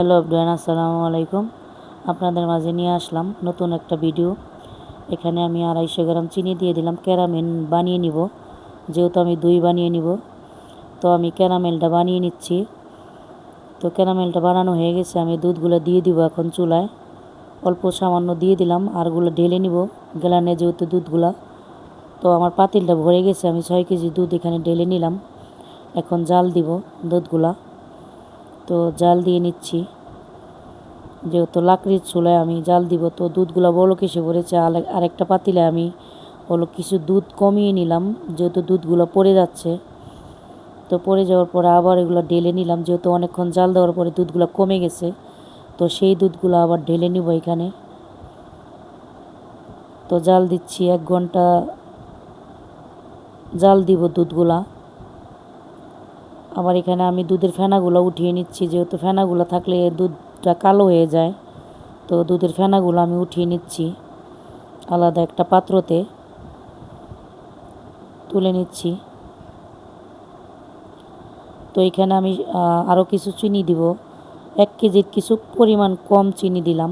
Hello everyone, আসসালামু আলাইকুম। আপনাদের মাঝে নিয়ে আসলাম নতুন একটা ভিডিও। এখানে আমি 250 গ্রাম চিনি দিয়ে দিলাম। ক্যারামেল বানিয়ে নিব, যেহেতু আমি দই বানিয়ে নিব, তো আমি ক্যারামেলটা বানিয়ে নিচ্ছি। তো ক্যারামেলটা বানানো হয়ে গেছে, আমি দুধগুলো দিয়ে দিব এখন চুলায়। অল্প সামান্য দিয়ে দিলাম, আরগুলো ঢেলে নিব গ্লানে, যেহেতু দুধগুলা। তো আমার পাতিলটা ভরে গেছে, আমি 6 কেজি দুধ এখানে ঢেলে নিলাম। এখন জাল দিব দুধগুলা। তো জাল দিয়ে নিচ্ছি, যেহেতু লাকড়ির চুলায় আমি জাল দিব। তো দুধগুলো বলক এসে পড়েছে। আরেকটা পাতিলে আমি কিছু দুধ কমিয়ে নিলাম, যেহেতু দুধগুলো পড়ে যাচ্ছে। তো পড়ে যাওয়ার পরে আবার এগুলো ঢেলে নিলাম, যেহেতু অনেকক্ষণ জাল দেওয়ার পরে দুধগুলো কমে গেছে। তো সেই দুধগুলো আবার ঢেলে নিব এখানে। তো জাল দিচ্ছি, 1 ঘন্টা জাল দিব দুধগুলা। আবার এখানে আমি দুধের ফেনাগুলো উঠিয়ে নিচ্ছি, যেহেতু ফেনাগুলো থাকলে দুধটা কালো হয়ে যায়। তো দুধের ফেনাগুলো আমি উঠিয়ে নিচ্ছি, আলাদা একটা পাত্রতে তুলে নিচ্ছি। তো এখানে আমি আরও কিছু চিনি দিব। 1 কেজির কিছু পরিমাণ কম চিনি দিলাম।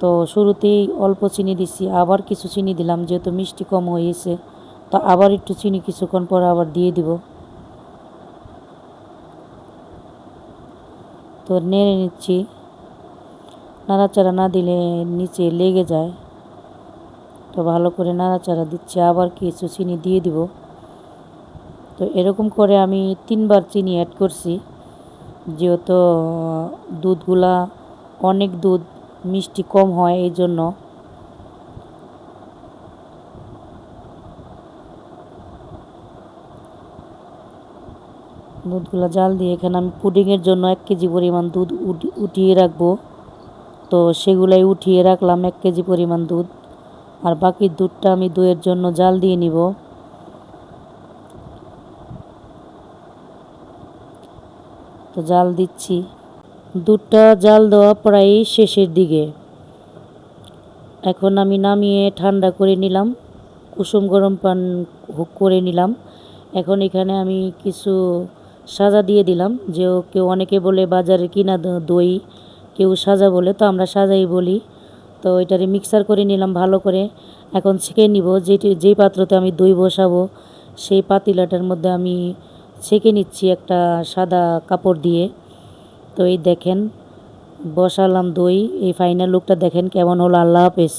তো শুরুতেই অল্প চিনি দিছি, আবার কিছু চিনি দিলাম, যেহেতু মিষ্টি কম হয়েছে। তো আবার একটু চিনি কিছুক্ষণ পরে আবার দিয়ে দিব। তো নেড়ে নিচ্ছি, নাড়াচাড়া না দিলে নিচে লেগে যায়। তো ভালো করে নাড়াচাড়া দিচ্ছি, আবার কিছু চিনি দিয়ে দিব। তো এরকম করে আমি 3বার চিনি অ্যাড করছি, যেহেতু দুধগুলা অনেক দুধ, মিষ্টি কম হয় এই জন্য। দুধগুলা জাল দিয়ে এখানে আমি পুডিংয়ের জন্য 1 কেজি পরিমাণ দুধ উঠিয়ে রাখবো। তো সেগুলাই উঠিয়ে রাখলাম 1 কেজি পরিমাণ দুধ। আর বাকি দুধটা আমি দইয়ের জন্য জাল দিয়ে নিব। তো জাল দিচ্ছি, দুধটা জাল দেওয়া প্রায় শেষের দিকে। এখন আমি নামিয়ে ঠান্ডা করে নিলাম, কুসুম গরম পান করে নিলাম। এখন এখানে আমি কিছু সাজা দিয়ে দিলাম, যে কেউ অনেকে বলে বাজারে কিনা দই, কেউ সাজা বলে, তো আমরা সাজাই বলি। তো এটারে মিক্সার করে নিলাম ভালো করে। এখন ছেঁকে নিব, যেই পাত্রতে আমি দই বসাবো সেই পাতিলাটার মধ্যে আমি ছেঁকে নিচ্ছি একটা সাদা কাপড় দিয়ে। তো এই দেখেন বসালাম দই, এই ফাইনাল লুকটা দেখেন কেমন হলো। আল্লাহ হাফেজ।